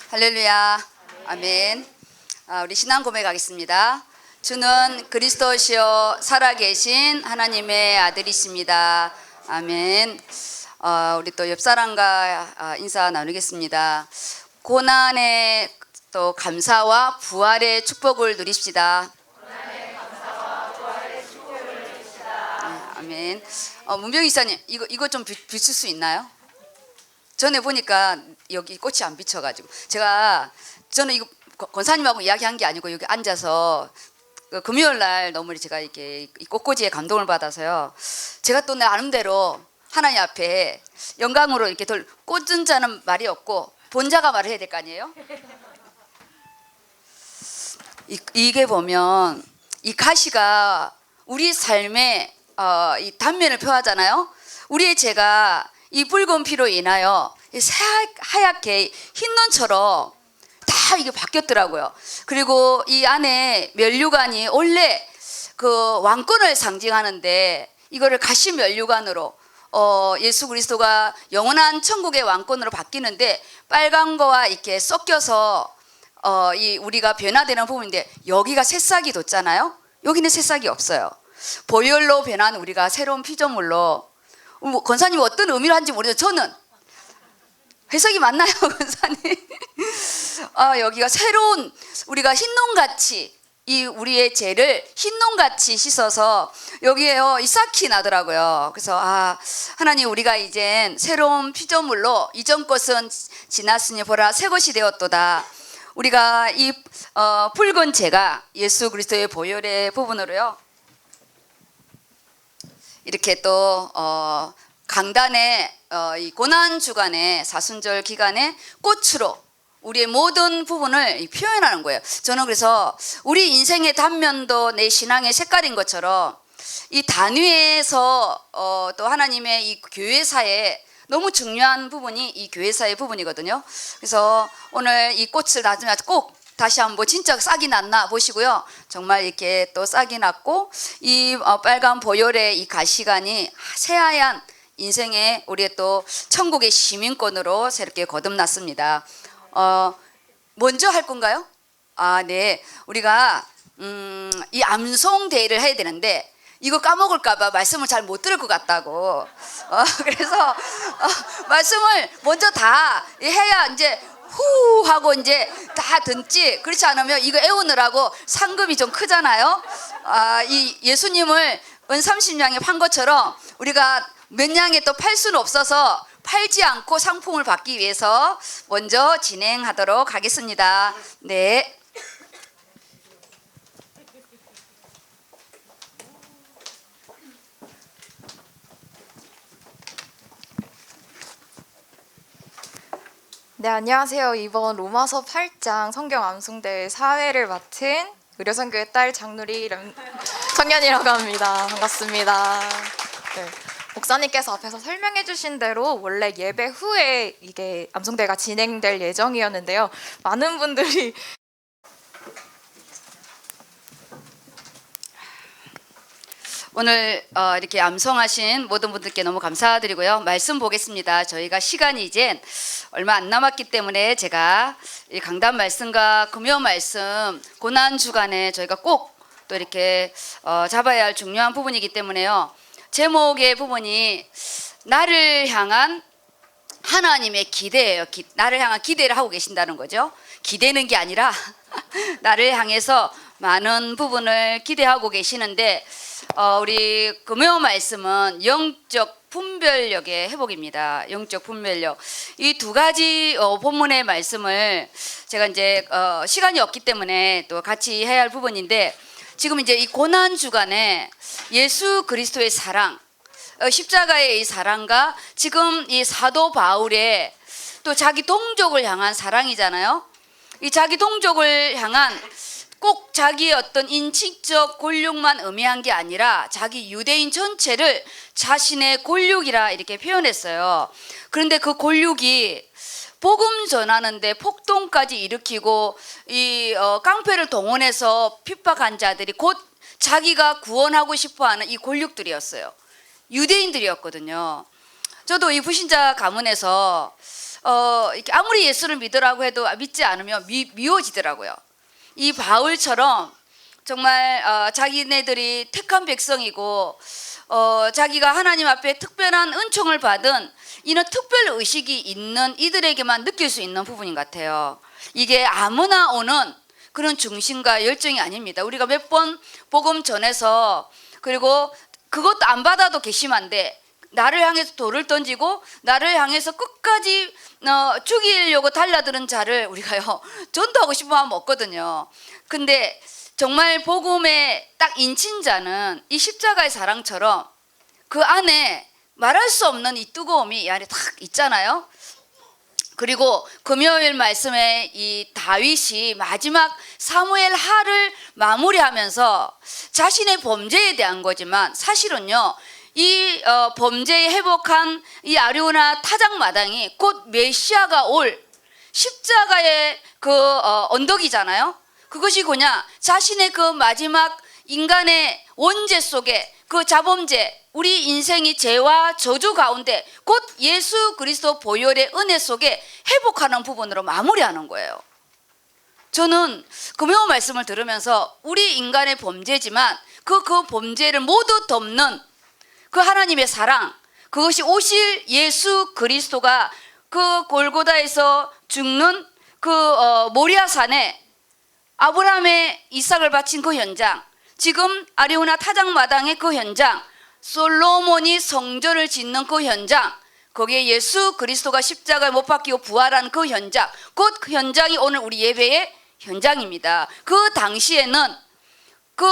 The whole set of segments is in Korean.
할렐루야. 아멘. 우리 신앙 고백하겠습니다. 주는 그리스도시요 살아계신 하나님의 아들이십니다. 아멘. 우리 또 옆사람과 인사 나누겠습니다. 고난의 또 감사와 부활의 축복을 누립시다. 아멘. 문병 이사님, 이거 좀 비출 수 있나요? 전에 보니까 여기 꽃이 안 비쳐가지고 저는 이거 권사님하고 이야기한 게 아니고 여기 앉아서 금요일 날 너무 제가 이렇게 꽃꽂이에 감동을 받아서요. 제가 또 내 나름대로 하나님 앞에 영광으로 이렇게 꽂은 자는 말이 없고 본자가 말을 해야 될 거 아니에요? 이게 보면 이 가시가 우리 삶의 이 단면을 표하잖아요. 우리의 죄가 이 붉은 피로 인하여 하얗게 흰 눈처럼 다 이게 바뀌었더라고요. 그리고 이 안에 면류관이 원래 그 왕권을 상징하는데 이거를 가시 면류관으로 예수 그리스도가 영원한 천국의 왕권으로 바뀌는데 빨간 거와 이렇게 섞여서 이 우리가 변화되는 부분인데 여기가 새싹이 돋잖아요. 여기는 새싹이 없어요. 보혈로 변한 우리가 새로운 피조물로 권사님 어떤 의미를 한지 모르겠어요. 저는 해석이 맞나요, 권사님? 여기가 새로운 우리가 흰농같이 이 우리의 죄를 흰농같이 씻어서 여기에요 이 싹이 나더라고요. 그래서 하나님 우리가 이젠 새로운 피조물로 이전 것은 지났으니 보라 새 것이 되었도다. 우리가 이 붉은 죄가 예수 그리스도의 보혈의 부분으로요. 이렇게 또 강단에 이 고난 주간에 사순절 기간에 꽃으로 우리의 모든 부분을 표현하는 거예요. 저는 그래서 우리 인생의 단면도 내 신앙의 색깔인 것처럼 이 단위에서 또 하나님의 이 교회사에 너무 중요한 부분이 이 교회사의 부분이거든요. 그래서 오늘 이 꽃을 나중에 꼭 다시 한번 진짜 싹이 났나 보시고요. 정말 이렇게 또 싹이 났고 이 빨간 보혈의 이 가시관이 새하얀 인생의 우리의 또 천국의 시민권으로 새롭게 거듭났습니다. 먼저 할 건가요? 네. 우리가 이 암송 대회를 해야 되는데 이거 까먹을까봐 말씀을 잘 못 들을 것 같다고. 그래서 말씀을 먼저 다 해야 이제 후 하고 이제 다 듣지. 그렇지 않으면 이거 애우느라고 상금이 좀 크잖아요. 이 예수님을 은 30냥에 판 것처럼 우리가 몇 냥에 또 팔 수는 없어서 팔지 않고 상품을 받기 위해서 먼저 진행하도록 하겠습니다. 네. 네, 안녕하세요. 이번 로마서 8장 성경 암송대회 사회를 맡은 의료선교의 딸 장누리 청년이라고 합니다. 반갑습니다. 네, 목사님께서 앞에서 설명해 주신 대로 원래 예배 후에 이게 암송대회가 진행될 예정이었는데요. 많은 분들이 오늘 이렇게 암송하신 모든 분들께 너무 감사드리고요. 말씀 보겠습니다. 저희가 시간이 이제 얼마 안 남았기 때문에 제가 이 강단 말씀과 금요 말씀 고난 주간에 저희가 꼭 또 이렇게 잡아야 할 중요한 부분이기 때문에요. 제목의 부분이 나를 향한 하나님의 기대예요. 나를 향한 기대를 하고 계신다는 거죠. 기대는 게 아니라 나를 향해서 많은 부분을 기대하고 계시는데 우리 금요 말씀은 영적 분별력의 회복입니다. 영적 분별력. 이 두 가지 본문의 말씀을 제가 이제 시간이 없기 때문에 또 같이 해야 할 부분인데 지금 이제 이 고난 주간에 예수 그리스도의 사랑, 십자가의 이 사랑과 지금 이 사도 바울의 또 자기 동족을 향한 사랑이잖아요. 이 자기 동족을 향한 꼭 자기의 어떤 인식적 권력만 의미한 게 아니라 자기 유대인 전체를 자신의 권력이라 이렇게 표현했어요. 그런데 그 권력이 복음 전하는데 폭동까지 일으키고 이 깡패를 동원해서 핍박한 자들이 곧 자기가 구원하고 싶어하는 이 권력들이었어요. 유대인들이었거든요. 저도 이 불신자 가문에서 이렇게 아무리 예수를 믿으라고 해도 믿지 않으면 미워지더라고요. 이 바울처럼 정말 자기네들이 택한 백성이고 자기가 하나님 앞에 특별한 은총을 받은 이런 특별 의식이 있는 이들에게만 느낄 수 있는 부분인 것 같아요. 이게 아무나 오는 그런 중심과 열정이 아닙니다. 우리가 몇 번 복음 전해서 그리고 그것도 안 받아도 괘씸한데 나를 향해서 돌을 던지고 나를 향해서 끝까지 죽이려고 달려드는 자를 우리가요 전도하고 싶어 하면 없거든요. 근데 정말 복음의 딱 인친자는 이 십자가의 사랑처럼 그 안에 말할 수 없는 이 뜨거움이 이 안에 딱 있잖아요. 그리고 금요일 말씀에 이 다윗이 마지막 사무엘 하를 마무리하면서 자신의 범죄에 대한 거지만 사실은요 이 범죄에 회복한 이 아리우나 타작마당이 곧 메시아가 올 십자가의 그 언덕이잖아요. 그것이 뭐냐? 자신의 그 마지막 인간의 원죄 속에 그 자범죄, 우리 인생이 죄와 저주 가운데 곧 예수 그리스도 보혈의 은혜 속에 회복하는 부분으로 마무리하는 거예요. 저는 금요 말씀을 들으면서 우리 인간의 범죄지만 그 범죄를 모두 덮는 그 하나님의 사랑, 그것이 오실 예수 그리스도가 그 골고다에서 죽는 그 모리아산에 아브라함의 이삭을 바친 그 현장, 지금 아리우나 타작마당의 그 현장, 솔로몬이 성전을 짓는 그 현장, 거기에 예수 그리스도가 십자가에 못 박히고 부활한 그 현장, 곧 그 현장이 오늘 우리 예배의 현장입니다. 그 당시에는 그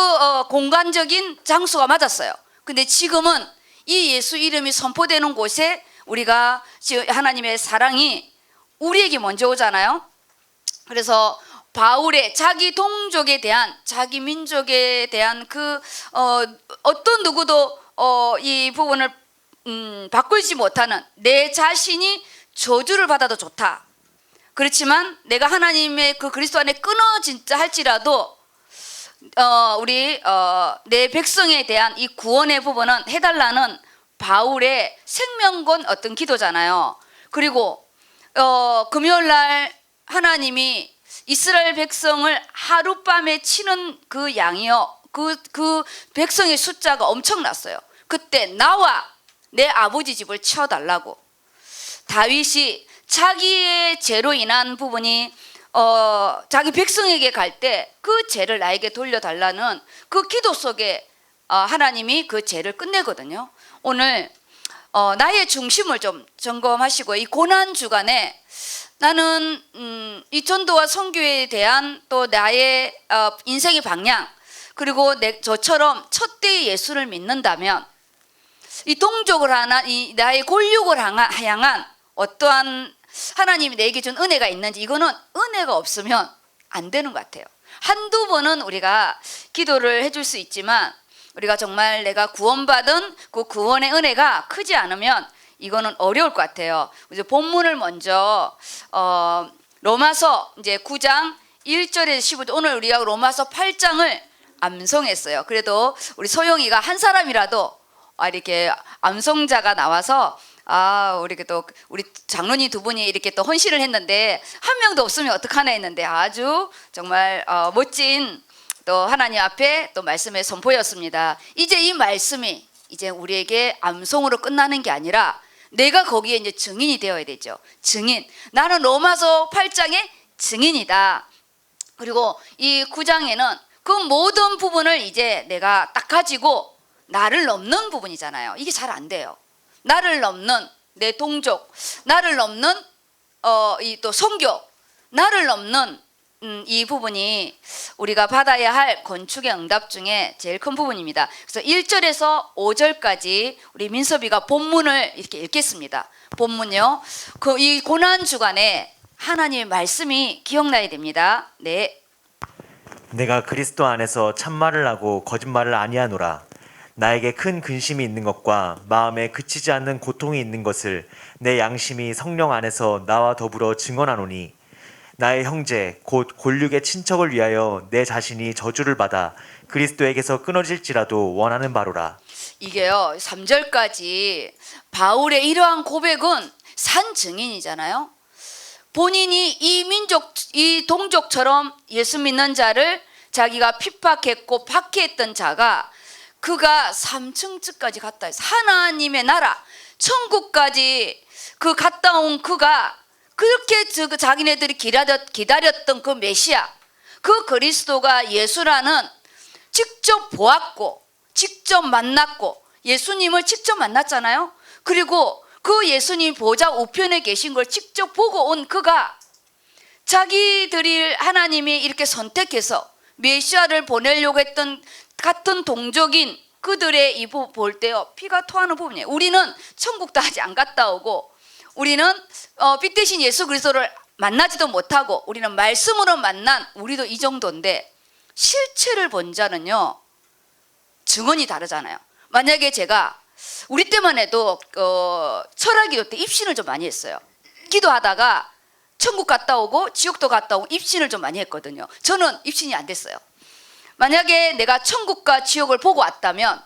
공간적인 장소가 맞았어요. 근데 지금은 이 예수 이름이 선포되는 곳에 우리가 지금 하나님의 사랑이 우리에게 먼저 오잖아요. 그래서 바울의 자기 동족에 대한, 자기 민족에 대한 그 어떤 누구도 이 부분을 바꾸지 못하는 내 자신이 저주를 받아도 좋다. 그렇지만 내가 하나님의 그 그리스도 안에 끊어진다 할지라도 우리 내 백성에 대한 이 구원의 부분은 해달라는 바울의 생명건 어떤 기도잖아요. 그리고 금요일날 하나님이 이스라엘 백성을 하룻밤에 치는 그 양이요, 그 백성의 숫자가 엄청났어요. 그때 나와 내 아버지 집을 치워달라고 다윗이 자기의 죄로 인한 부분이 자기 백성에게 갈 때 그 죄를 나에게 돌려달라는 그 기도 속에 하나님이 그 죄를 끝내거든요. 오늘 나의 중심을 좀 점검하시고 이 고난 주간에 나는 이 전도와 선교에 대한 또 나의 인생의 방향, 그리고 저처럼 첫대의 예수를 믿는다면 이 동족을 하나 이 나의 골육을 향한 어떠한 하나님이 내게 준 은혜가 있는지, 이거는 은혜가 없으면 안 되는 것 같아요. 한두 번은 우리가 기도를 해줄 수 있지만 우리가 정말 내가 구원받은 그 구원의 은혜가 크지 않으면 이거는 어려울 것 같아요. 이제 본문을 먼저 로마서 이제 9장 1절에서 15절, 오늘 우리가 로마서 8장을 암송했어요. 그래도 우리 소영이가 한 사람이라도 이렇게 암송자가 나와서 우리 또 우리 장로님 두 분이 이렇게 또 헌신을 했는데 한 명도 없으면 어떡하나 했는데 아주 정말 멋진 또 하나님 앞에 또 말씀의 선포였습니다. 이제 이 말씀이 이제 우리에게 암송으로 끝나는 게 아니라 내가 거기에 이제 증인이 되어야 되죠. 증인. 나는 로마서 8장의 증인이다. 그리고 이 9장에는 그 모든 부분을 이제 내가 딱 가지고 나를 넘는 부분이잖아요. 이게 잘 안 돼요. 나를 넘는 내 동족, 나를 넘는 이 또 선교, 나를 넘는 이 부분이 우리가 받아야 할 건축의 응답 중에 제일 큰 부분입니다. 그래서 1절에서 5절까지 우리 민섭이가 본문을 이렇게 읽겠습니다. 본문요. 그 이 고난 주간에 하나님의 말씀이 기억나야 됩니다. 네. 내가 그리스도 안에서 참말을 하고 거짓말을 아니하노라. 나에게 큰 근심이 있는 것과 마음에 그치지 않는 고통이 있는 것을 내 양심이 성령 안에서 나와 더불어 증언하노니, 나의 형제 곧 골육의 친척을 위하여 내 자신이 저주를 받아 그리스도에게서 끊어질지라도 원하는 바로라. 이게요 3절까지 바울의 이러한 고백은 산 증인이잖아요. 본인이 이 동족처럼 예수 믿는 자를 자기가 핍박했고 박해했던 자가 그가 3층까지 갔다 해서 하나님의 나라 천국까지 그 갔다 온 그가 그렇게 자기네들이 기다렸던 그 메시아 그 그리스도가 예수라는 직접 보았고 직접 만났고 예수님을 직접 만났잖아요. 그리고 그 예수님 보좌 우편에 계신 걸 직접 보고 온 그가 자기들이 하나님이 이렇게 선택해서 메시아를 보내려고 했던 같은 동족인 그들의 이 볼 때요 피가 토하는 부분이에요. 우리는 천국도 아직 안 갔다 오고 우리는 빛 대신 예수 그리스도를 만나지도 못하고 우리는 말씀으로 만난 우리도 이 정도인데 실체를 본 자는요 증언이 다르잖아요. 만약에 제가 우리 때만 해도 철학기도 때 입신을 좀 많이 했어요. 기도하다가 천국 갔다 오고 지옥도 갔다 오고 입신을 좀 많이 했거든요. 저는 입신이 안 됐어요. 만약에 내가 천국과 지옥을 보고 왔다면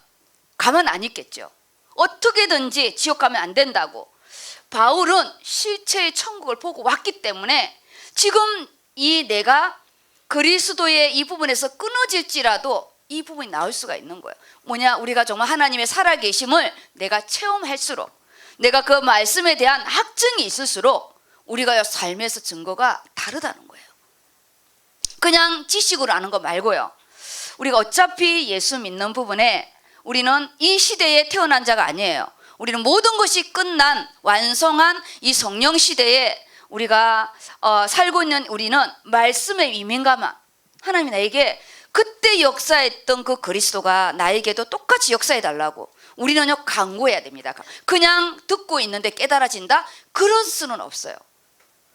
가만 안 있겠죠. 어떻게든지 지옥 가면 안 된다고. 바울은 실체의 천국을 보고 왔기 때문에 지금 이 내가 그리스도의 이 부분에서 끊어질지라도 이 부분이 나올 수가 있는 거예요. 뭐냐, 우리가 정말 하나님의 살아계심을 내가 체험할수록 내가 그 말씀에 대한 확증이 있을수록 우리가 삶에서 증거가 다르다는 거예요. 그냥 지식으로 아는 거 말고요. 우리가 어차피 예수 믿는 부분에 우리는 이 시대에 태어난 자가 아니에요. 우리는 모든 것이 끝난 완성한 이 성령 시대에 우리가 살고 있는 우리는 말씀의 위민감한 하나님이 나에게 그때 역사했던 그 그리스도가 나에게도 똑같이 역사해 달라고 우리는요 강구해야 됩니다. 그냥 듣고 있는데 깨달아진다? 그럴 수는 없어요.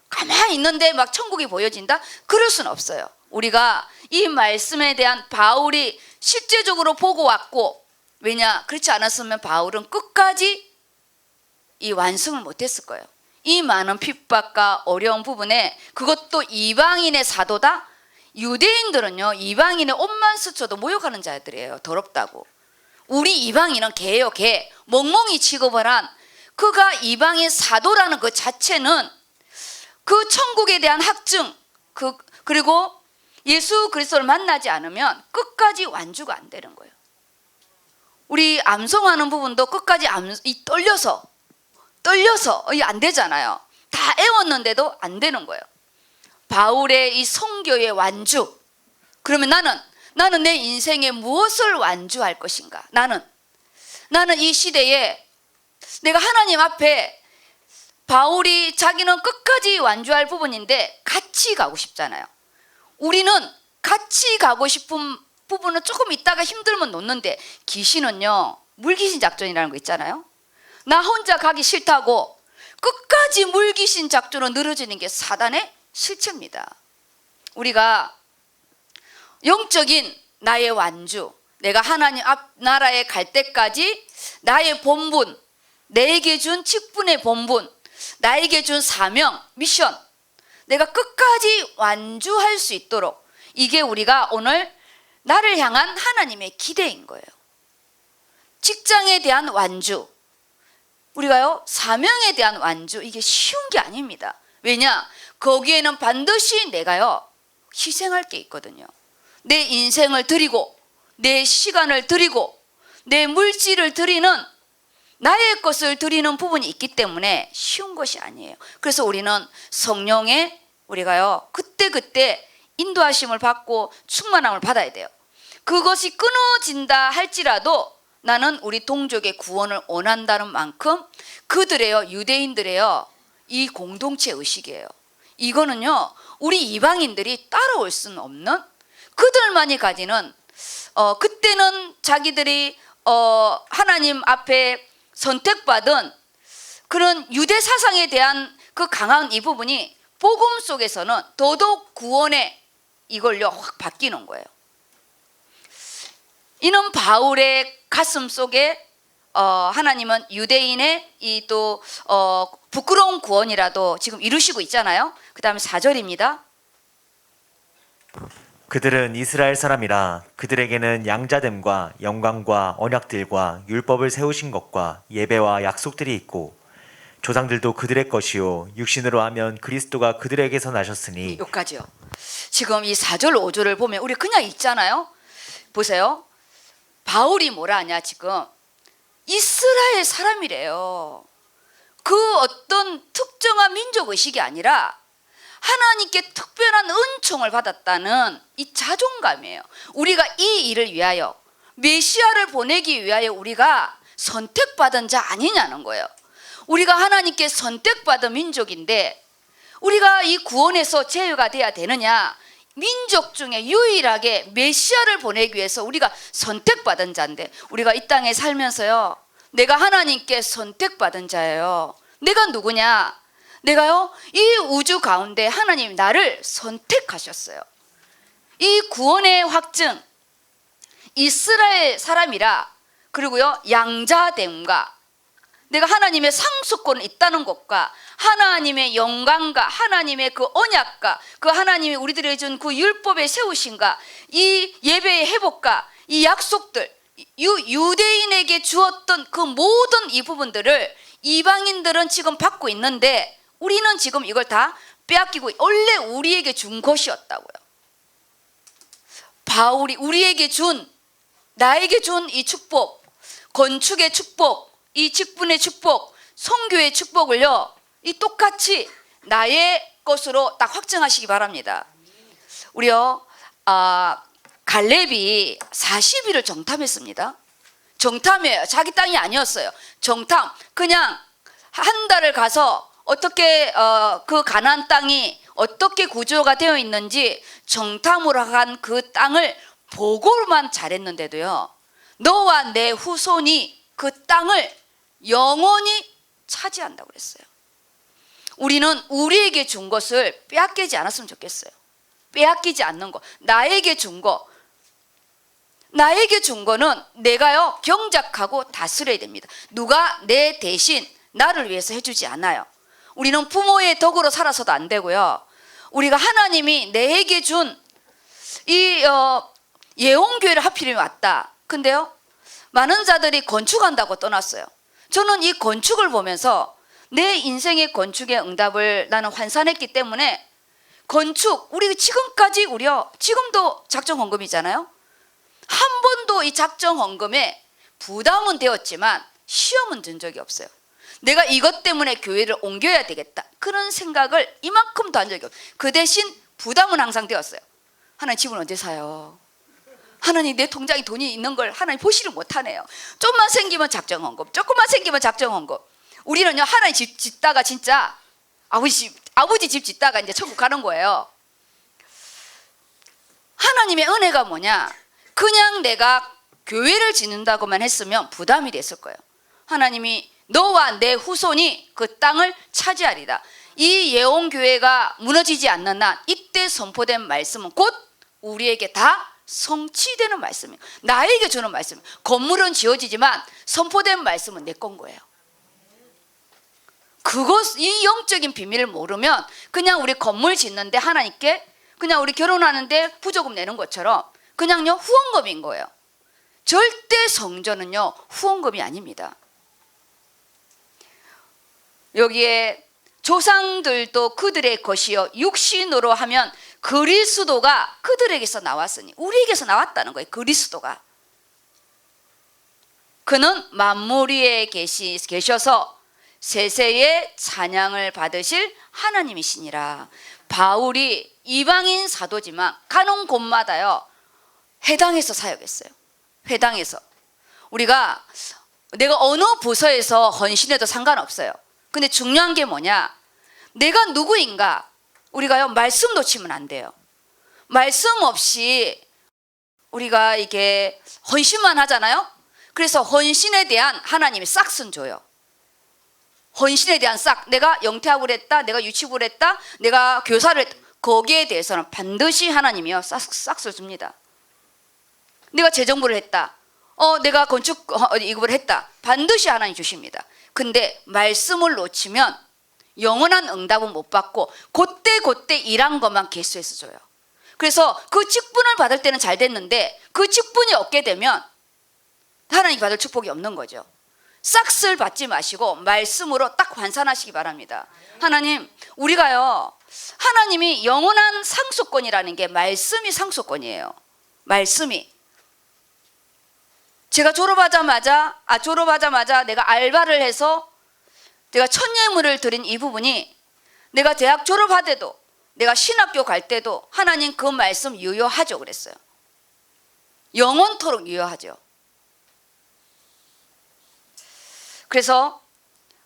가만히 있는데 막 천국이 보여진다? 그럴 수는 없어요. 우리가 이 말씀에 대한 바울이 실제적으로 보고 왔고, 왜냐 그렇지 않았으면 바울은 끝까지 이 완성을 못했을 거예요. 이 많은 핍박과 어려운 부분에 그것도 이방인의 사도다? 유대인들은요 이방인의 옷만 스쳐도 모욕하는 자들이에요. 더럽다고. 우리 이방인은 개예요, 개. 멍멍이 취급을 한 그가 이방인 사도라는 그 자체는 그 천국에 대한 확증 그리고 예수 그리스도를 만나지 않으면 끝까지 완주가 안 되는 거예요. 우리 암송하는 부분도 끝까지 떨려서 이게 안 되잖아요. 다 애웠는데도 안 되는 거예요. 바울의 이 선교의 완주. 그러면 나는 내 인생에 무엇을 완주할 것인가? 나는 이 시대에 내가 하나님 앞에 바울이 자기는 끝까지 완주할 부분인데 같이 가고 싶잖아요. 우리는 같이 가고 싶은 부분은 조금 있다가 힘들면 놓는데 귀신은요 물귀신 작전이라는 거 있잖아요. 나 혼자 가기 싫다고 끝까지 물귀신 작전으로 늘어지는 게 사단의 실체입니다. 우리가 영적인 나의 완주, 내가 하나님 앞 나라에 갈 때까지 나의 본분, 내게 준 직분의 본분, 나에게 준 사명, 미션, 내가 끝까지 완주할 수 있도록 이게 우리가 오늘 나를 향한 하나님의 기대인 거예요. 직장에 대한 완주, 우리가요 사명에 대한 완주, 이게 쉬운 게 아닙니다. 왜냐? 거기에는 반드시 내가요 희생할 게 있거든요. 내 인생을 드리고 내 시간을 드리고 내 물질을 드리는 나의 것을 드리는 부분이 있기 때문에 쉬운 것이 아니에요. 그래서 우리는 성령의 우리가요 그때 인도하심을 받고 충만함을 받아야 돼요. 그것이 끊어진다 할지라도 나는 우리 동족의 구원을 원한다는 만큼 그들의요 유대인들의요 이 공동체 의식이에요. 이거는요 우리 이방인들이 따라올 수는 없는 그들만이 가지는 그때는 자기들이 하나님 앞에 선택받은 그런 유대 사상에 대한 그 강한 이 부분이 복음 속에서는 더더욱 구원의 이걸요 확 바뀌는 거예요. 이는 바울의 가슴 속에 하나님은 유대인의 이 또 부끄러운 구원이라도 지금 이루시고 있잖아요. 그 다음에 4절입니다. 그들은 이스라엘 사람이라 그들에게는 양자됨과 영광과 언약들과 율법을 세우신 것과 예배와 약속들이 있고 조상들도 그들의 것이요 육신으로 하면 그리스도가 그들에게서 나셨으니 여기까지요. 지금 이 4절 5절을 보면 우리 그냥 읽잖아요. 보세요. 바울이 뭐라 하냐 지금 이스라엘 사람이래요. 그 어떤 특정한 민족 의식이 아니라 하나님께 특별한 은총을 받았다는 이 자존감이에요. 우리가 이 일을 위하여 메시아를 보내기 위하여 우리가 선택받은 자 아니냐는 거예요. 우리가 하나님께 선택받은 민족인데 우리가 이 구원에서 제외가 돼야 되느냐? 민족 중에 유일하게 메시아를 보내기 위해서 우리가 선택받은 자인데 우리가 이 땅에 살면서요. 내가 하나님께 선택받은 자예요. 내가 누구냐? 내가요. 이 우주 가운데 하나님이 나를 선택하셨어요. 이 구원의 확증 이스라엘 사람이라 그리고요. 양자됨과 내가 하나님의 상속권이 있다는 것과 하나님의 영광과 하나님의 그 언약과 그 하나님이 우리들에게 준 그 율법의 세우심과 이 예배의 회복과 이 약속들 유대인에게 주었던 그 모든 이 부분들을 이방인들은 지금 받고 있는데 우리는 지금 이걸 다 빼앗기고 원래 우리에게 준 것이었다고요. 바울이 우리에게 나에게 준 이 축복, 건축의 축복, 이 직분의 축복, 선교의 축복을요, 이 똑같이 나의 것으로 딱 확정하시기 바랍니다. 우리요, 갈렙이 40일을 정탐했습니다. 정탐이에요. 자기 땅이 아니었어요. 정탐. 그냥 한 달을 가서 어떻게 그 가나안 땅이 어떻게 구조가 되어 있는지 정탐으로 간 그 땅을 보고만 잘했는데도요. 너와 내 후손이 그 땅을 영원히 차지한다고 그랬어요. 우리는 우리에게 준 것을 빼앗기지 않았으면 좋겠어요. 빼앗기지 않는 거. 나에게 준 거. 나에게 준 거는 내가요 경작하고 다스려야 됩니다. 누가 내 대신 나를 위해서 해주지 않아요. 우리는 부모의 덕으로 살아서도 안 되고요. 우리가 하나님이 내게 준 이 예언교회를 하필이면 왔다. 근데요 많은 자들이 건축한다고 떠났어요. 저는 이 건축을 보면서 내 인생의 건축의 응답을 나는 환산했기 때문에 건축 우리 지금까지 우리요 지금도 작정 헌금이잖아요. 한 번도 이 작정 헌금에 부담은 되었지만 시험은 든 적이 없어요. 내가 이것 때문에 교회를 옮겨야 되겠다 그런 생각을 이만큼도 한 적이 없어요. 그 대신 부담은 항상 되었어요. 하나님 집은 언제 사요? 하나님 내 통장에 돈이 있는 걸 하나님 보시를 못하네요. 좀만 생기면 작정 헌금, 조금만 생기면 작정 헌금. 우리는요 하나님 집 짓다가 진짜 아버지 집 짓다가 이제 천국 가는 거예요. 하나님의 은혜가 뭐냐? 그냥 내가 교회를 짓는다고만 했으면 부담이 됐을 거예요. 하나님이 너와 내 후손이 그 땅을 차지하리다. 이 예언교회가 무너지지 않는 날 이때 선포된 말씀은 곧 우리에게 다 성취되는 말씀이에요. 나에게 주는 말씀이에요. 건물은 지어지지만 선포된 말씀은 내 건 거예요. 이 영적인 비밀을 모르면 그냥 우리 건물 짓는데 하나님께 그냥 우리 결혼하는데 부조금 내는 것처럼 그냥요 후원금인 거예요. 절대 성전은요 후원금이 아닙니다. 여기에 조상들도 그들의 것이요 육신으로 하면 그리스도가 그들에게서 나왔으니 우리에게서 나왔다는 거예요. 그리스도가 그는 만물 위에 계셔서 세세의 찬양을 받으실 하나님이시니라. 바울이 이방인 사도지만 가는 곳마다요 회당에서 사역했어요. 회당에서 우리가 내가 어느 부서에서 헌신해도 상관없어요. 근데 중요한 게 뭐냐? 내가 누구인가? 우리가요 말씀 놓치면 안 돼요. 말씀 없이 우리가 이게 헌신만 하잖아요. 그래서 헌신에 대한 하나님이 싹슨 줘요. 헌신에 대한 싹. 내가 영태학을 했다, 내가 유치부를 했다, 내가 교사를 했다. 거기에 대해서는 반드시 하나님이요 싹을 줍니다. 내가 재정부를 했다, 내가 건축 이급을 했다, 반드시 하나님 주십니다. 근데 말씀을 놓치면 영원한 응답은 못 받고 그때 일한 것만 개수해서 줘요. 그래서 그 직분을 받을 때는 잘 됐는데 그 직분이 없게 되면 하나님 받을 축복이 없는 거죠. 싹쓸 받지 마시고 말씀으로 딱 환산하시기 바랍니다. 하나님, 우리가요, 하나님이 영원한 상속권이라는 게 말씀이 상속권이에요. 말씀이. 제가 졸업하자마자 내가 알바를 해서 내가 첫 예물을 드린 이 부분이 내가 대학 졸업하때도 내가 신학교 갈 때도 하나님 그 말씀 유효하죠 그랬어요. 영원토록 유효하죠. 그래서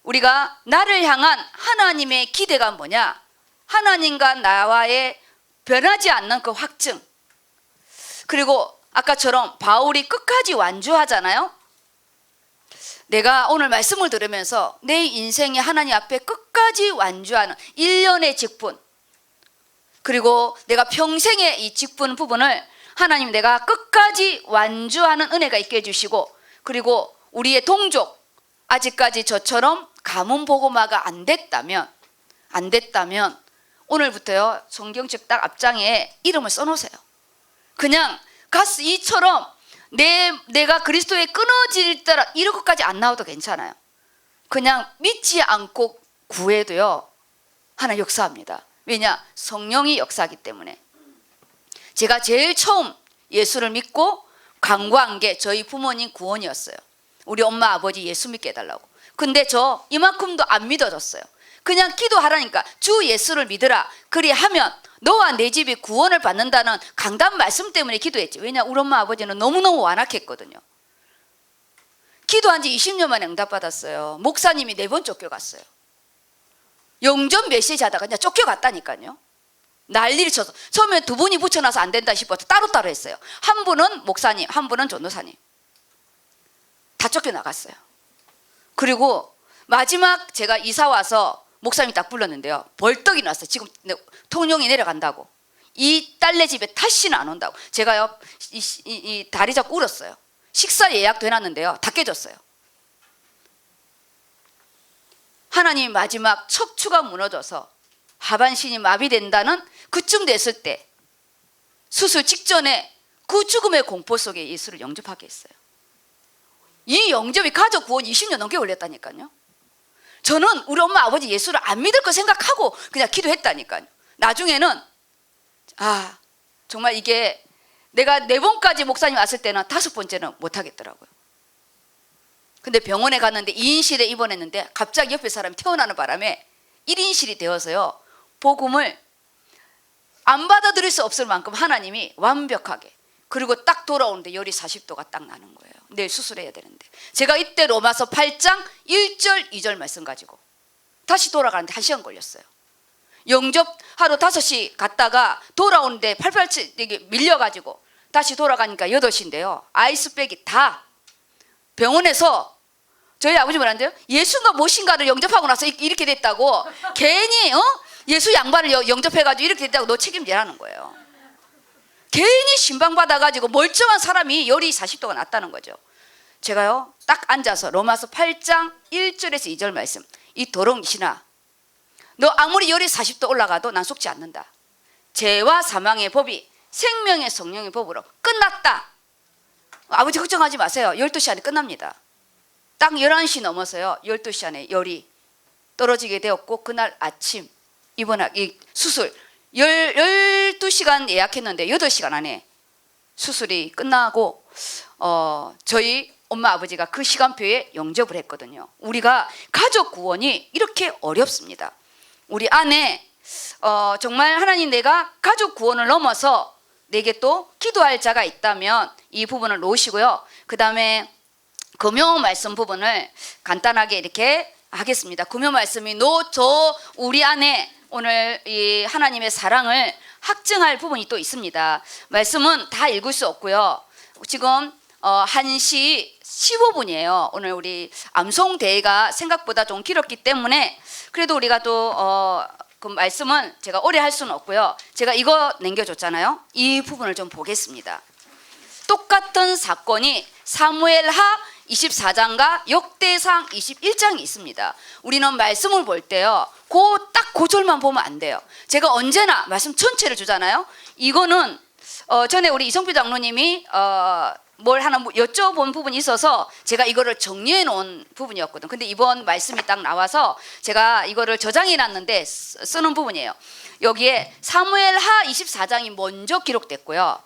우리가 나를 향한 하나님의 기대가 뭐냐? 하나님과 나와의 변하지 않는 그 확증. 그리고 아까처럼 바울이 끝까지 완주하잖아요. 내가 오늘 말씀을 들으면서 내 인생에 하나님 앞에 끝까지 완주하는 일련의 직분, 그리고 내가 평생의 이 직분 부분을 하나님 내가 끝까지 완주하는 은혜가 있게 해주시고, 그리고 우리의 동족 아직까지 저처럼 가문 복음화가 안 됐다면 오늘부터요 성경책 딱 앞장에 이름을 써놓으세요. 그냥 가스 이처럼 내가 그리스도에 끊어질 때라 이런 것까지 안 나와도 괜찮아요. 그냥 믿지 않고 구해도요 하나님 역사합니다. 왜냐? 성령이 역사하기 때문에. 제가 제일 처음 예수를 믿고 간구한 게 저희 부모님 구원이었어요. 우리 엄마 아버지 예수 믿게 해달라고. 근데 저 이만큼도 안 믿어졌어요. 그냥 기도하라니까 주 예수를 믿으라 그리하면 너와 내 집이 구원을 받는다는 강단 말씀 때문에 기도했지. 왜냐? 우리 엄마 아버지는 너무너무 완악했거든요. 기도한 지 20년 만에 응답받았어요. 목사님이 4번 쫓겨갔어요. 영전 메시지 하다가 그냥 쫓겨갔다니까요. 난리를 쳐서 처음에 2분이 붙여놔서 안 된다 싶어서 따로따로 했어요. 한 분은 목사님, 한 분은 전도사님. 다 쫓겨나갔어요. 그리고 마지막 제가 이사 와서 목사님이 딱 불렀는데요. 벌떡이 났어요. 지금 통영이 내려간다고. 이 딸네 집에 다시는 안 온다고. 제가요 이 다리 잡고 울었어요. 식사 예약도 해놨는데요. 다 깨졌어요. 하나님 마지막 척추가 무너져서 하반신이 마비된다는 그쯤 됐을 때 수술 직전에 그 죽음의 공포 속에 예수를 영접하게 했어요. 이 영접이 가족 구원 20년 넘게 걸렸다니까요. 저는 우리 엄마 아버지 예수를 안 믿을 거 생각하고 그냥 기도했다니까요. 나중에는 정말 이게 내가 4번까지 목사님 왔을 때는 5번째는 못하겠더라고요. 근데 병원에 갔는데 2인실에 입원했는데 갑자기 옆에 사람이 태어나는 바람에 1인실이 되어서요 복음을 안 받아들일 수 없을 만큼 하나님이 완벽하게, 그리고 딱 돌아오는데 열이 40도가 딱 나는 거예요. 내일 수술해야 되는데 제가 이때 로마서 8장 1절 2절 말씀 가지고 다시 돌아가는데 1시간 걸렸어요. 영접하러 5시 갔다가 돌아오는데 887 밀려가지고 다시 돌아가니까 8시인데요 아이스백이 다 병원에서 저희 아버지 뭐라는데요? 예수가 무엇인가를 영접하고 나서 이렇게 됐다고 괜히 예수 양반을 영접해가지고 이렇게 됐다고 너 책임지라는 거예요. 괜히 신방받아가지고 멀쩡한 사람이 열이 40도가 났다는 거죠. 제가요 딱 앉아서 로마서 8장 1절에서 2절 말씀, 이 더러운이시나 너 아무리 열이 40도 올라가도 난 속지 않는다. 죄와 사망의 법이 생명의 성령의 법으로 끝났다. 아버지 걱정하지 마세요. 12시 안에 끝납니다. 딱 11시 넘어서요 12시 안에 열이 떨어지게 되었고 그날 아침 입원하기 수술 12시간 예약했는데 8시간 안에 수술이 끝나고 저희 엄마 아버지가 그 시간표에 영접을 했거든요. 우리가 가족 구원이 이렇게 어렵습니다. 우리 안에 정말 하나님 내가 가족 구원을 넘어서 내게 또 기도할 자가 있다면 이 부분을 놓으시고요. 그 다음에 금요 말씀 부분을 간단하게 이렇게 하겠습니다. 금요 말씀이 우리 안에 오늘 이 하나님의 사랑을 확증할 부분이 또 있습니다. 말씀은 다 읽을 수 없고요. 지금 1시 15분이에요. 오늘 우리 암송 대회가 생각보다 좀 길었기 때문에 그래도 우리가 또 그 말씀은 제가 오래 할 수는 없고요. 제가 이거 남겨줬잖아요. 이 부분을 좀 보겠습니다. 똑같은 사건이 사무엘하 24장과 역대상 21장이 있습니다. 우리는 말씀을 볼 때요, 딱 그 절만 보면 안 돼요. 제가 언제나 말씀 전체를 주잖아요. 이거는 전에 우리 이성필 장로님이 뭘 하나 여쭤본 부분이 있어서 제가 이거를 정리해 놓은 부분이었거든. 근데 이번 말씀이 딱 나와서 제가 이거를 저장해 놨는데 쓰는 부분이에요. 여기에 사무엘하 24장이 먼저 기록됐고요.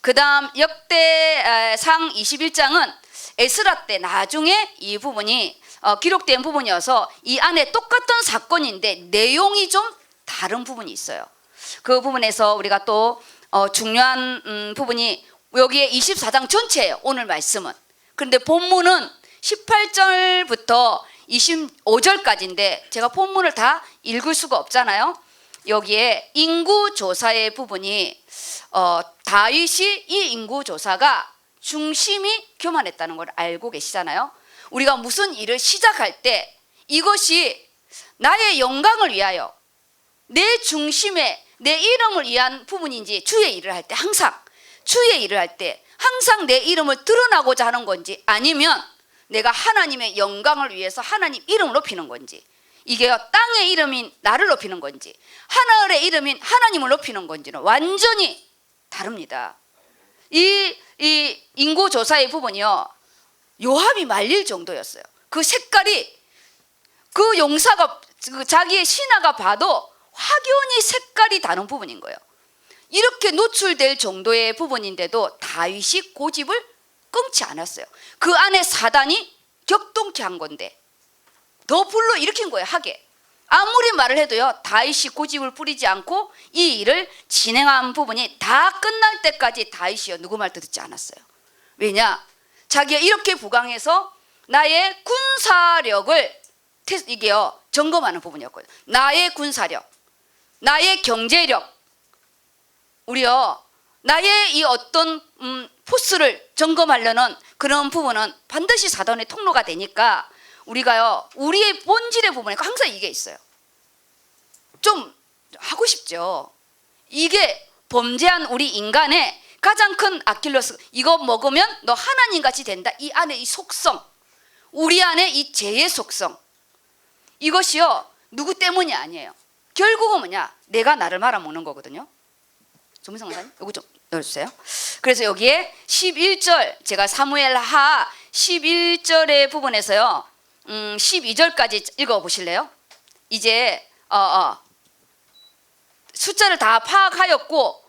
그 다음 역대상 21장은 에스라 때 나중에 이 부분이 기록된 부분이어서 이 안에 똑같은 사건인데 내용이 좀 다른 부분이 있어요. 그 부분에서 우리가 또 중요한 부분이 여기에 24장 전체예요. 오늘 말씀은. 그런데 본문은 18절부터 25절까지인데 제가 본문을 다 읽을 수가 없잖아요. 여기에 인구조사의 부분이 다윗이 이 인구조사가 중심이 교만했다는 걸 알고 계시잖아요. 우리가 무슨 일을 시작할 때 이것이 나의 영광을 위하여 내 중심에 내 이름을 위한 부분인지, 주의 일을 할 때 항상 주의 일을 할 때 항상 내 이름을 드러나고자 하는 건지, 아니면 내가 하나님의 영광을 위해서 하나님 이름을 높이는 건지, 이게 땅의 이름인 나를 높이는 건지 하늘의 이름인 하나님을 높이는 건지는 완전히 다릅니다. 이 인구조사의 부분이요, 요압이 말릴 정도였어요. 그 색깔이, 그 용사가 자기의 신하가 봐도 확연히 색깔이 다른 부분인 거예요. 이렇게 노출될 정도의 부분인데도 다윗이 고집을 끊지 않았어요. 그 안에 사단이 격동케 한 건데 더 불러일으킨 거예요. 하게. 아무리 말을 해도요, 다윗이 고집을 부리지 않고 이 일을 진행한 부분이 다 끝날 때까지 다윗이요, 누구 말도 듣지 않았어요. 왜냐? 자기가 이렇게 부강해서 나의 군사력을 이게요, 점검하는 부분이었거든요. 나의 군사력, 나의 경제력, 우리요, 나의 이 어떤 포스를 점검하려는 그런 부분은 반드시 사단의 통로가 되니까 우리가요, 우리의 본질의 부분에 항상 이게 있어요. 좀 하고 싶죠. 이게 범죄한 우리 인간의 가장 큰 아킬레스, 이거 먹으면 너 하나님같이 된다. 이 안에 이 속성, 우리 안에 이 죄의 속성, 이것이요, 누구 때문이 아니에요. 결국은 뭐냐? 내가 나를 말아먹는 거거든요. 조민성 강사님, 이거 좀 넣어주세요. 그래서 여기에 11절, 제가 사무엘하 11절의 부분에서요, 12절까지 읽어보실래요? 이제 숫자를 다 파악하였고,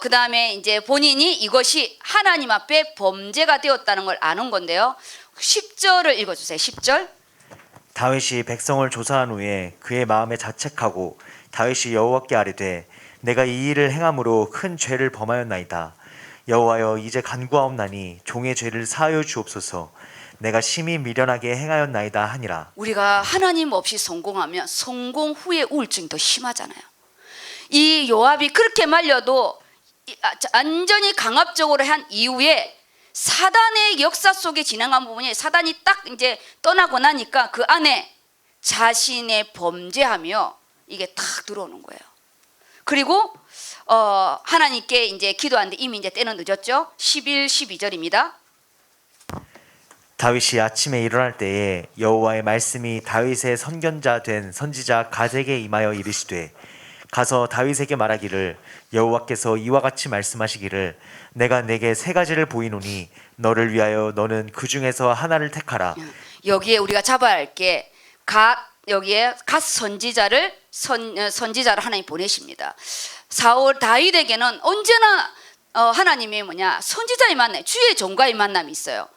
그 다음에 이제 본인이 이것이 하나님 앞에 범죄가 되었다는 걸 아는 건데요. 10절을 읽어주세요. 10절. 다윗이 백성을 조사한 후에 그의 마음에 자책하고 다윗이 여호와께 아뢰되 내가 이 일을 행함으로 큰 죄를 범하였나이다. 여호와여, 이제 간구하옵나니 종의 죄를 사하여 주옵소서. 내가 심히 미련하게 행하였나이다 하니라. 우리가 하나님 없이 성공하면 성공 후의 우울증이 더 심하잖아요. 이 요압이 그렇게 말려도 완전히 강압적으로 한 이후에 사단의 역사 속에 진행한 부분이, 사단이 딱 이제 떠나고 나니까 그 안에 자신의 범죄하며 이게 탁 들어오는 거예요. 그리고 하나님께 이제 기도하는데 이미 이제 때는 늦었죠. 11, 12절입니다. 다윗이 아침에 일어날 때에 여호와의 말씀이 다윗의 선견자 된 선지자 갓에게 임하여 이르시되 가서 다윗에게 말하기를 여호와께서 이와 같이 말씀하시기를 내가 내게 세 가지를 보이노니 너를 위하여 너는 그 중에서 하나를 택하라. 여기에 우리가 잡아야 할 게 여기에 갓 선지자를 선지자를 하나님 보내십니다. 사울 다윗에게는 언제나 하나님이 선지자의 만남, 주의 종과의 만남이 있어요.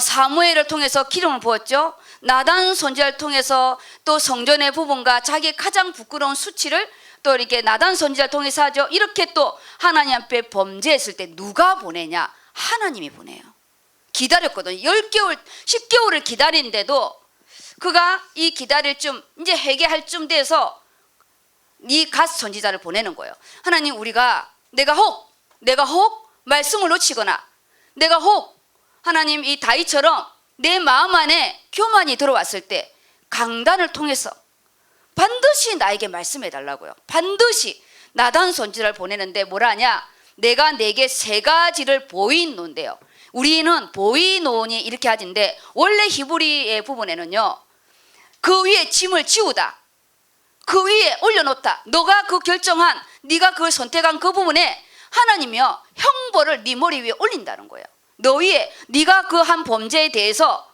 사무엘을 통해서 기름을 부었죠. 나단 선지자를 통해서 또 성전의 부분과 자기 가장 부끄러운 수치를 또 이렇게 나단 선지자를 통해서 하죠. 이렇게 또 하나님 앞에 범죄했을 때 누가 보내냐? 하나님이 보내요. 기다렸거든요. 10개월, 10개월을 기다리는데도 그가 이 기다릴 쯤, 이제 회개할 쯤 돼서 이 갓 선지자를 보내는 거예요. 하나님, 내가 혹 말씀을 놓치거나 내가 혹 하나님 이 다윗처럼 내 마음 안에 교만이 들어왔을 때 강단을 통해서 반드시 나에게 말씀해 달라고요. 반드시 나단 선지자를 보내는데 뭐라 하냐? 내가 내게 세 가지를 보이노인데요. 우리는 보이노니 이렇게 하진데 원래 히브리의 부분에는요. 그 위에 짐을 지우다. 그 위에 올려놓다. 너가 그 결정한 네가 그 선택한 그 부분에 하나님이요 형벌을 네 머리 위에 올린다는 거예요. 너 위에 네가 그 한 범죄에 대해서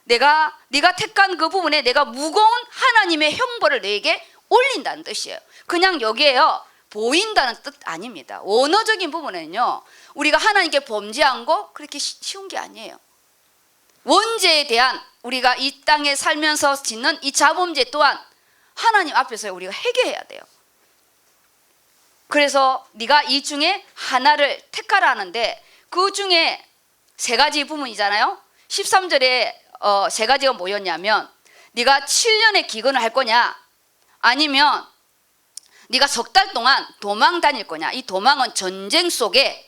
네가 택한 그 부분에 내가 무거운 하나님의 형벌을 너에게 올린다는 뜻이에요. 그냥 여기에요 보인다는 뜻 아닙니다. 원어적인 부분은요 우리가 하나님께 범죄한 거 그렇게 쉬운 게 아니에요. 원죄에 대한 우리가 이 땅에 살면서 짓는 이 자범죄 또한 하나님 앞에서 우리가 해결해야 돼요. 그래서 네가 이 중에 하나를 택하라 하는데 그 중에 세 가지 부분이잖아요. 13절에 세 가지가 뭐였냐면 네가 7년의 기근을 할 거냐 아니면 네가 석 달 동안 도망 다닐 거냐. 이 도망은 전쟁 속에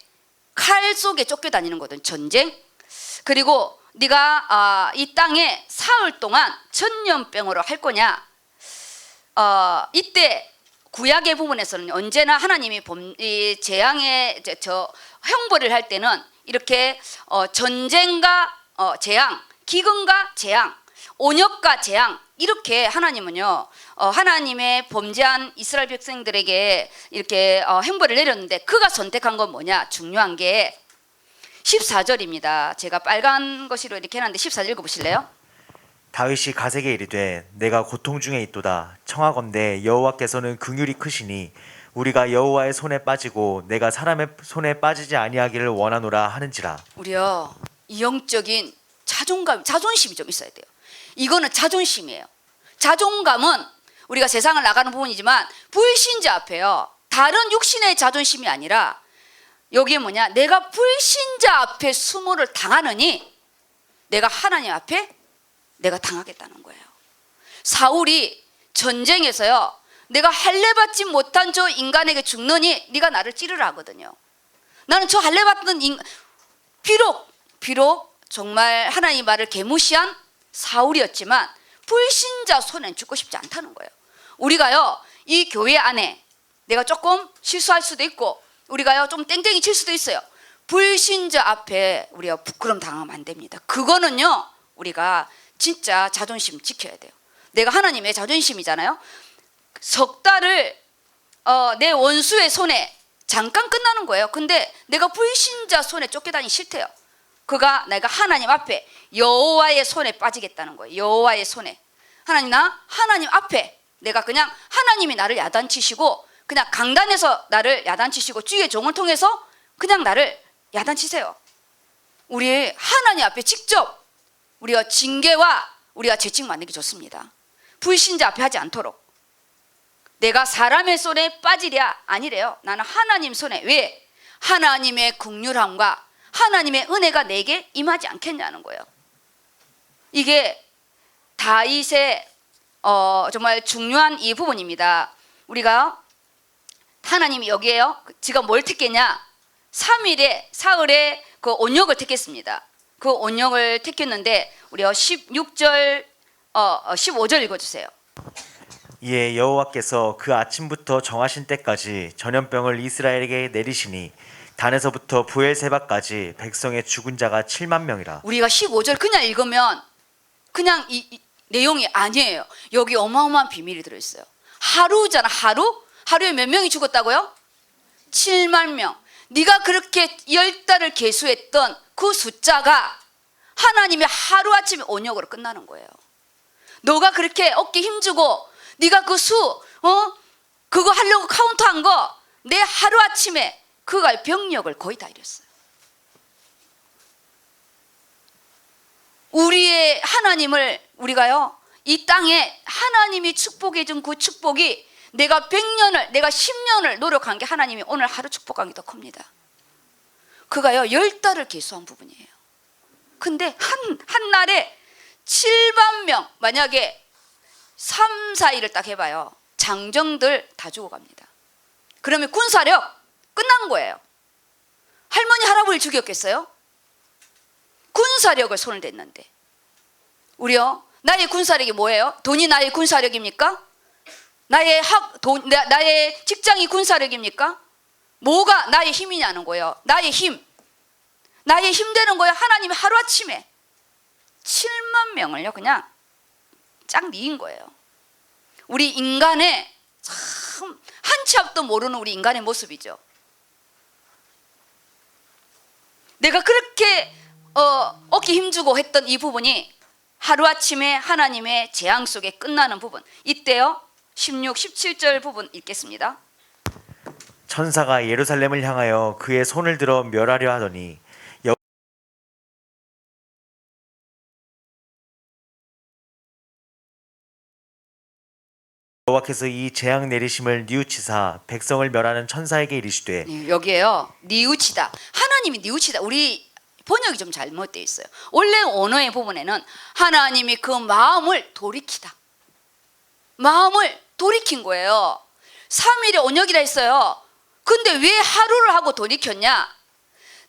칼 속에 쫓겨 다니는 거든 전쟁. 그리고 네가 이 땅에 사흘 동안 전염병으로 할 거냐. 이때 구약의 부분에서는 언제나 하나님이 이 재앙의 형벌을 할 때는 이렇게 전쟁과 재앙, 기근과 재앙, 온역과 재앙 이렇게 하나님은요 하나님의 범죄한 이스라엘 백성들에게 이렇게 형벌을 내렸는데 그가 선택한 건 뭐냐. 중요한 게 14절입니다. 제가 빨간 것으로 이렇게 해놨는데 14절 읽어보실래요? 다윗이 가세게 이르되 내가 고통 중에 있도다. 청하건대 여호와께서는 긍휼이 크시니 우리가 여호와의 손에 빠지고 내가 사람의 손에 빠지지 아니하기를 원하노라 하는지라. 우리요 이 영적인 자존심이 좀 있어야 돼요. 이거는 자존심이에요. 자존감은 우리가 세상을 나가는 부분이지만 불신자 앞에요 다른 육신의 자존심이 아니라 여기에 뭐냐. 내가 불신자 앞에 수모를 당하느니 내가 하나님 앞에 내가 당하겠다는 거예요. 사울이 전쟁에서요 내가 할례받지 못한 저 인간에게 죽느니 네가 나를 찌르라 하거든요. 나는 저 할례받던 비록 정말 하나님 말을 개무시한 사울이었지만 불신자 손엔 죽고 싶지 않다는 거예요. 우리가요 이 교회 안에 내가 조금 실수할 수도 있고 우리가요 좀 땡땡이 칠 수도 있어요. 불신자 앞에 우리가 부끄럼 당하면 안 됩니다. 그거는요 우리가 진짜 자존심 지켜야 돼요. 내가 하나님의 자존심이잖아요. 석 달을 내 원수의 손에 잠깐 끝나는 거예요. 근데 내가 불신자 손에 쫓겨다니기 싫대요. 그가 내가 하나님 앞에 여호와의 손에 빠지겠다는 거예요. 여호와의 손에. 하나님 앞에 내가 그냥 하나님이 나를 야단치시고 그냥 강단에서 나를 야단치시고 주의 종을 통해서 그냥 나를 야단치세요. 우리 하나님 앞에 직접 우리가 징계와 우리가 죄책 만들기 좋습니다. 불신자 앞에 하지 않도록. 내가 사람의 손에 빠지랴 아니래요. 나는 하나님 손에. 왜? 하나님의 긍휼함과 하나님의 은혜가 내게 임하지 않겠냐는 거예요. 이게 다윗의 정말 중요한 이 부분입니다. 우리가 하나님이 여기에요 지금 뭘 택했냐. 3일에 사흘에 그 온역을 택했습니다. 그 온역을 택했는데 우리 16절 15절 읽어주세요. 이에 여호와께서 그 아침부터 정하신 때까지 전염병을 이스라엘에게 내리시니 단에서부터 부엘세바까지 백성의 죽은 자가 7만 명이라. 우리가 15절 그냥 읽으면 그냥 이 내용이 아니에요. 여기 어마어마한 비밀이 들어있어요. 하루잖아. 하루에 몇 명이 죽었다고요? 7만 명. 네가 그렇게 10달을 계수했던 그 숫자가 하나님의 하루아침에 온역으로 끝나는 거예요. 너가 그렇게 어깨 힘주고 네가 그 그거 하려고 카운트한 거 내 하루아침에 그가 병력을 거의 다 잃었어요. 우리의 하나님을 우리가요 이 땅에 하나님이 축복해 준 그 축복이 내가 100년을 내가 10년을 노력한 게 하나님이 오늘 하루 축복한 게 더 큽니다. 그가요 10달을 계수한 부분이에요. 근데 한 날에 7만 명 만약에 3, 4일을 딱 해봐요. 장정들 다 죽어갑니다. 그러면 군사력 끝난 거예요. 할머니 할아버지 죽였겠어요? 군사력을 손을 댔는데 우리요 나의 군사력이 뭐예요? 돈이 나의 군사력입니까? 나의 직장이 군사력입니까? 뭐가 나의 힘이냐는 거예요. 나의 힘. 나의 힘되는 거예요. 하나님이 하루아침에 7만 명을요 그냥 쫙 미인 거예요. 우리 인간의 참 한 치 앞도 모르는 우리 인간의 모습이죠. 내가 그렇게 어깨 힘주고 했던 이 부분이 하루아침에 하나님의 재앙 속에 끝나는 부분. 이때요 16, 17절 부분 읽겠습니다. 천사가 예루살렘을 향하여 그의 손을 들어 멸하려 하더니 여호와께서 이 재앙 내리심을 뉘우치사 백성을 멸하는 천사에게 이르시되 네, 여기에요 뉘우치다. 하나님이 뉘우치다. 우리 번역이 좀 잘못되어 있어요. 원래 언어의 부분에는 하나님이 그 마음을 돌이키다. 마음을 돌이킨 거예요. 3일의 언역이라 했어요. 근데 왜 하루를 하고 돌이켰냐?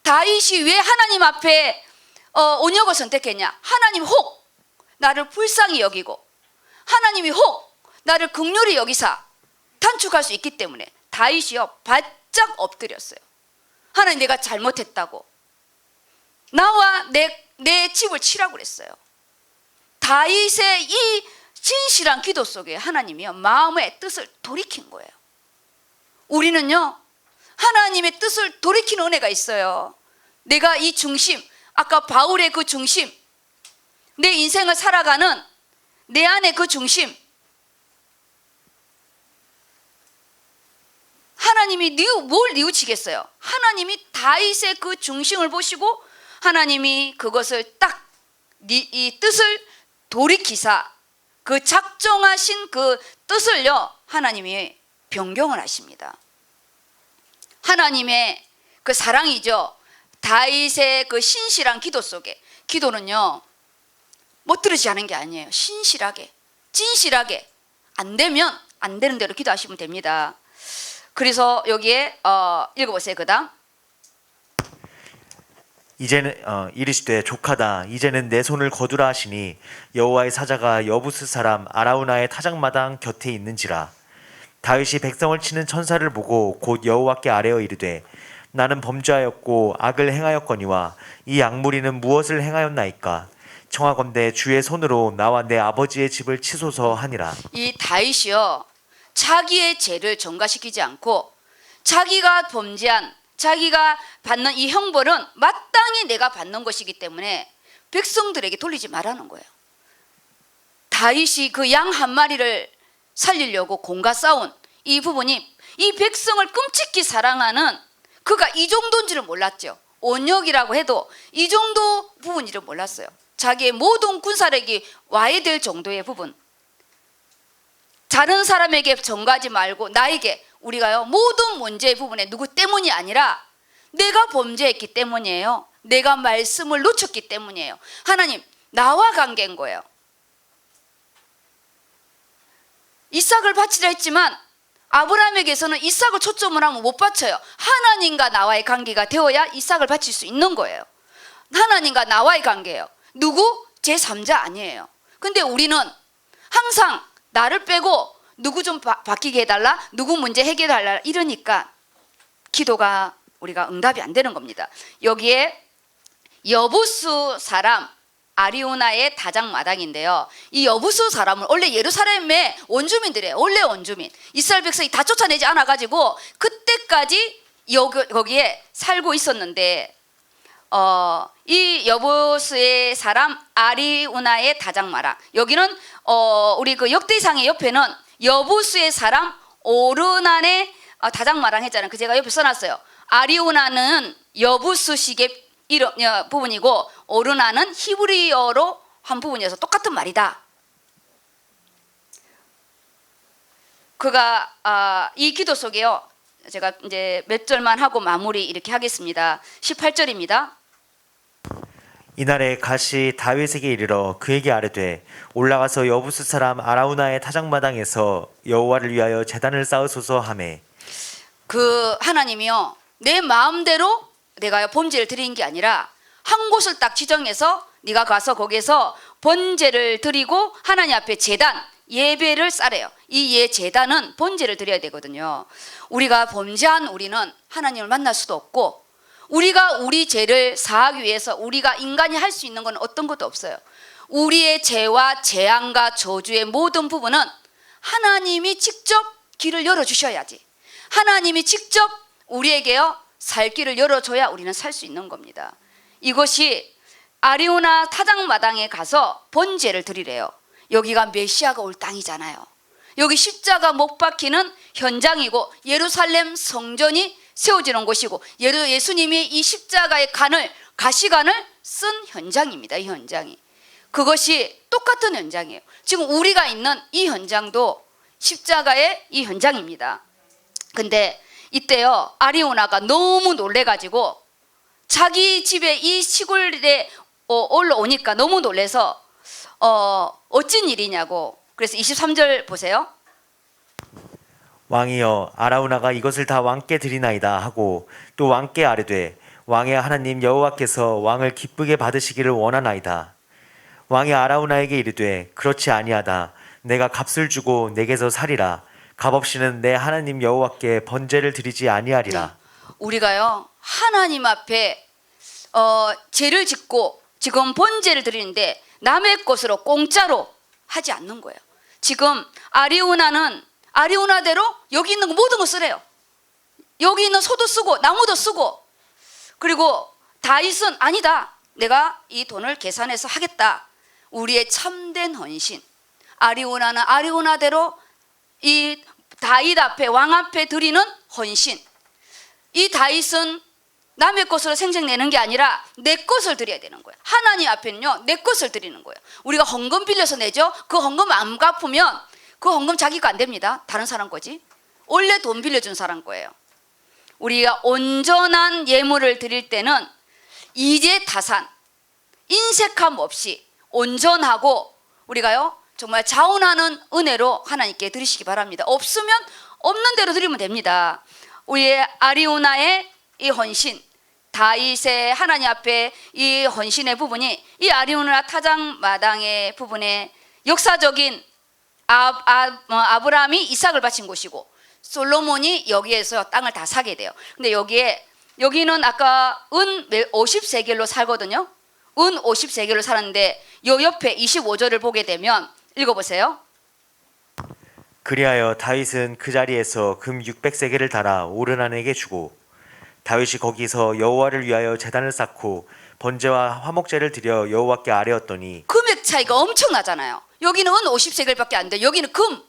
다윗이 왜 하나님 앞에 언역을 선택했냐? 하나님 혹 나를 불쌍히 여기고 하나님이 혹 나를 긍휼히 여기사 단축할 수 있기 때문에 다윗이요 바짝 엎드렸어요. 하나님 내가 잘못했다고 나와 내 집을 치라고 그랬어요. 다윗의 이 진실한 기도 속에 하나님이요 마음의 뜻을 돌이킨 거예요. 우리는요 하나님의 뜻을 돌이키는 은혜가 있어요. 내가 이 중심, 아까 바울의 그 중심, 내 인생을 살아가는 내 안의 그 중심, 하나님이 뭘 뉘우치겠어요? 하나님이 다윗의 그 중심을 보시고 하나님이 그것을 딱 이 뜻을 돌이키사 그 작정하신 그 뜻을요 하나님이 변경을 하십니다. 하나님의 그 사랑이죠. 다윗의 그 신실한 기도 속에, 기도는요 멋들어지지 않은 게 아니에요. 신실하게 진실하게 안 되면 안 되는 대로 기도하시면 됩니다. 그래서 여기에 읽어보세요. 그다음 이제는 이르시되 족하다 이제는 내 손을 거두라 하시니 여호와의 사자가 여부스 사람 아라우나의 타작마당 곁에 있는지라. 다윗이 백성을 치는 천사를 보고 곧 여호와께 아뢰어 이르되 나는 범죄하였고 악을 행하였거니와 이 악무리는 무엇을 행하였나이까. 청하건대 주의 손으로 나와 내 아버지의 집을 치소서 하니라. 이 다윗이요 자기의 죄를 전가시키지 않고 자기가 범죄한 자기가 받는 이 형벌은 마땅히 내가 받는 것이기 때문에 백성들에게 돌리지 말라는 거예요. 다윗이 그 양 한 마리를 살리려고 공과 싸운 이 부분이 이 백성을 끔찍히 사랑하는 그가 이 정도인 줄은 몰랐죠. 온역이라고 해도 이 정도 부분인 줄 몰랐어요. 자기의 모든 군사력이 와야 될 정도의 부분, 다른 사람에게 전가하지 말고 나에게, 우리가요 모든 문제의 부분에 누구 때문이 아니라 내가 범죄했기 때문이에요. 내가 말씀을 놓쳤기 때문이에요. 하나님 나와 관계인 거예요. 이삭을 바치라 했지만 아브라함에게서는 이삭을 초점을 하면 못 바쳐요. 하나님과 나와의 관계가 되어야 이삭을 바칠 수 있는 거예요. 하나님과 나와의 관계예요. 누구? 제3자 아니에요. 근데 우리는 항상 나를 빼고 누구 좀 바뀌게 해달라, 누구 문제 해결해달라 이러니까 기도가 우리가 응답이 안 되는 겁니다. 여기에 여부수 사람 아리우나의 다장마당인데요. 이 여부수 사람은 원래 예루살렘의 원주민들이에요. 원래 원주민. 이스라엘 백성이 다 쫓아내지 않아가지고 그때까지 거기에 살고 있었는데 이 여부수의 사람 아리우나의 다장마당, 여기는 우리 그 역대상의 옆에는 여부수의 사람 오르난의 다장마당 했잖아요. 그 제가 옆에 써놨어요. 아리우나는 여부수식의 부분이고 오르나는 히브리어로 한 부분이어서 똑같은 말이다. 그가 이 기도 속에요. 제가 이제 몇 절만 하고 마무리 이렇게 하겠습니다. 18절입니다. 이날에 갓이 다윗에게 이르러 그에게 아뢰되 올라가서 여부스 사람 아라우나의 타작마당에서 여호와를 위하여 제단을 쌓으소서 하매. 그 하나님이요 내 마음대로 내가 번제를 드리는 게 아니라 한 곳을 딱 지정해서 네가 가서 거기에서 번제를 드리고 하나님 앞에 제단 예배를 쌓아요. 이 제단은 번제를 드려야 되거든요. 우리가 범죄한 우리는 하나님을 만날 수도 없고 우리가 우리 죄를 사하기 위해서 우리가 인간이 할 수 있는 건 어떤 것도 없어요. 우리의 죄와 재앙과 저주의 모든 부분은 하나님이 직접 길을 열어주셔야지. 하나님이 직접 우리에게요 살 길을 열어줘야 우리는 살 수 있는 겁니다. 이것이 아리우나 타작마당에 가서 번제를 드리래요. 여기가 메시아가 올 땅이잖아요. 여기 십자가 못 박히는 현장이고 예루살렘 성전이 세워지는 곳이고 예수님이 이 십자가의 가시관을 쓴 현장입니다. 이 현장이. 그것이 똑같은 현장이에요. 지금 우리가 있는 이 현장도 십자가의 이 현장입니다. 근데 이때요 아리우나가 너무 놀래가지고 자기 집에 이 시골에 올라오니까 너무 놀래서 어찐 일이냐고. 그래서 23절 보세요. 왕이여 아라우나가 이것을 다 왕께 드리나이다 하고 또 왕께 아뢰되 왕의 하나님 여호와께서 왕을 기쁘게 받으시기를 원하나이다. 왕이 아라우나에게 이르되 그렇지 아니하다. 내가 값을 주고 내게서 살이라. 값없이는 내 하나님 여호와께 번제를 드리지 아니하리라. 우리가요 하나님 앞에 죄를 짓고 지금 번제를 드리는데 남의 것으로 공짜로 하지 않는 거예요. 지금 아리우나는 아리우나대로 여기 있는 거 모든 거 쓰래요. 여기 있는 소도 쓰고 나무도 쓰고. 그리고 다윗은 아니다. 내가 이 돈을 계산해서 하겠다. 우리의 참된 헌신. 아리우나는 아리우나대로 이 다윗 앞에 왕 앞에 드리는 헌신. 이 다윗은 남의 것으로 생색내는 게 아니라 내 것을 드려야 되는 거예요. 하나님 앞에는요 내 것을 드리는 거예요. 우리가 헌금 빌려서 내죠. 그 헌금 안 갚으면 그 헌금 자기 거 안 됩니다. 다른 사람 거지. 원래 돈 빌려준 사람 거예요. 우리가 온전한 예물을 드릴 때는 이재타산 인색함 없이 온전하고 우리가요 정말 자원하는 은혜로 하나님께 드리시기 바랍니다. 없으면 없는 대로 드리면 됩니다. 우리의 아리우나의 이 헌신, 다윗의 하나님 앞에 이 헌신의 부분이 이 아리우나 타작마당의 부분에 역사적인 아브라함이 이삭을 바친 곳이고 솔로몬이 여기에서 땅을 다 사게 돼요. 근데 여기는 아까 은 50세겔로 살거든요. 은 50세겔로 살았는데 요 옆에 25절을 보게 되면 읽어보세요. 그리하여 다윗은 그 자리에서 금 600세겔을 달아 오르난에게 주고 다윗이 거기서 여호와를 위하여 제단을 쌓고 번제와 화목제를 드려 여호와께 아뢰었더니 금액 차이가 엄청나잖아요. 여기는 은 50세겔밖에 안 돼. 여기는 금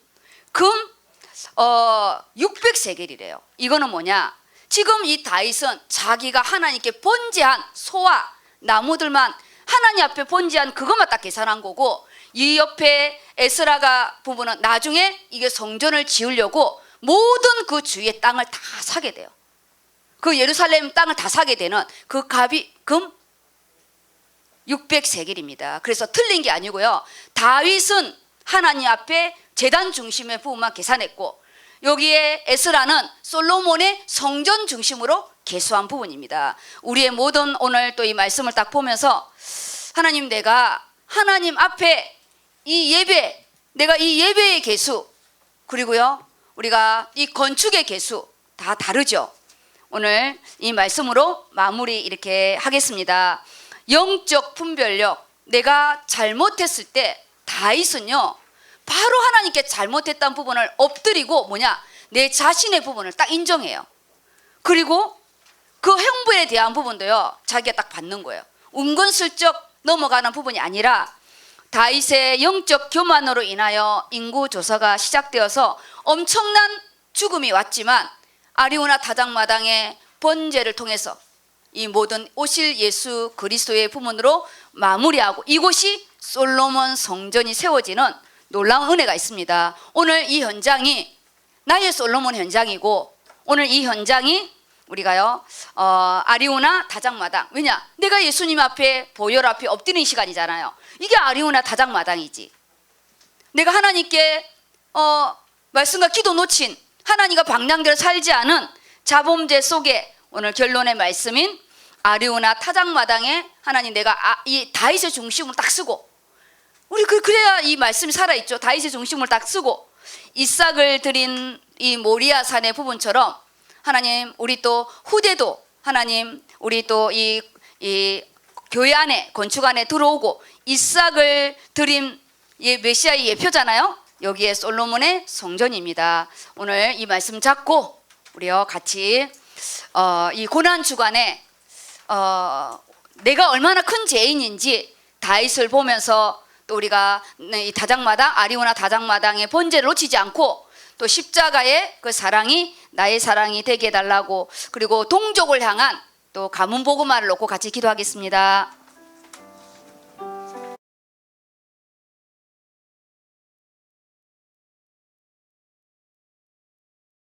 600세겔이래요. 이거는 뭐냐? 지금 이 다윗은 자기가 하나님께 번제한 소와 나무들만 하나님 앞에 번제한 그것만 딱 계산한 거고 이 옆에 에스라가 부부는 나중에 이게 성전을 지으려고 모든 그 주위의 땅을 다 사게 돼요. 그 예루살렘 땅을 다 사게 되는 그 값이 금 600세겔입니다. 그래서 틀린 게 아니고요. 다윗은 하나님 앞에 제단 중심의 부분만 계산했고 여기에 에스라는 솔로몬의 성전 중심으로 계수한 부분입니다. 우리의 모든 오늘 또 이 말씀을 딱 보면서 하나님 내가 하나님 앞에 이 예배 내가 이 예배의 계수 그리고요 우리가 이 건축의 계수 다 다르죠. 오늘 이 말씀으로 마무리 이렇게 하겠습니다. 영적 분별력 내가 잘못했을 때 다윗은요 바로 하나님께 잘못했다는 부분을 엎드리고 내 자신의 부분을 딱 인정해요. 그리고 그 형벌에 대한 부분도요 자기가 딱 받는 거예요. 은근슬쩍 넘어가는 부분이 아니라 다윗의 영적 교만으로 인하여 인구조사가 시작되어서 엄청난 죽음이 왔지만 아리우나 타작마당의 번제를 통해서 이 모든 오실 예수 그리스도의 부문으로 마무리하고 이곳이 솔로몬 성전이 세워지는 놀라운 은혜가 있습니다. 오늘 이 현장이 나의 솔로몬 현장이고 오늘 이 현장이 우리가요 아리우나 타작마당 왜냐 내가 예수님 앞에 보혈 앞에 엎드리는 시간이잖아요. 이게 아리우나 타작마당이지. 내가 하나님께 말씀과 기도 놓친 하나님과 방향대로 살지 않은 자범죄 속에 오늘 결론의 말씀인 아리우나 타작마당에 하나님 내가 이 다윗의 중심을 딱 쓰고 우리 그래야 이 말씀이 살아있죠. 다윗의 중심을 딱 쓰고 이삭을 드린 이 모리아 산의 부분처럼 하나님 우리 또 후대도 하나님 우리 또 이 교회 안에 건축 안에 들어오고 이삭을 드린 이 메시아의 예표잖아요. 여기에 솔로몬의 성전입니다. 오늘 이 말씀 잡고 우리요 같이 이 고난 주간에 내가 얼마나 큰 죄인인지 다윗을 보면서 또 우리가 이 다장마당 아리오나 다장마당의 번제를 놓치지 않고 또 십자가의 그 사랑이 나의 사랑이 되게 해달라고 그리고 동족을 향한 또 가문복음화를 놓고 같이 기도하겠습니다.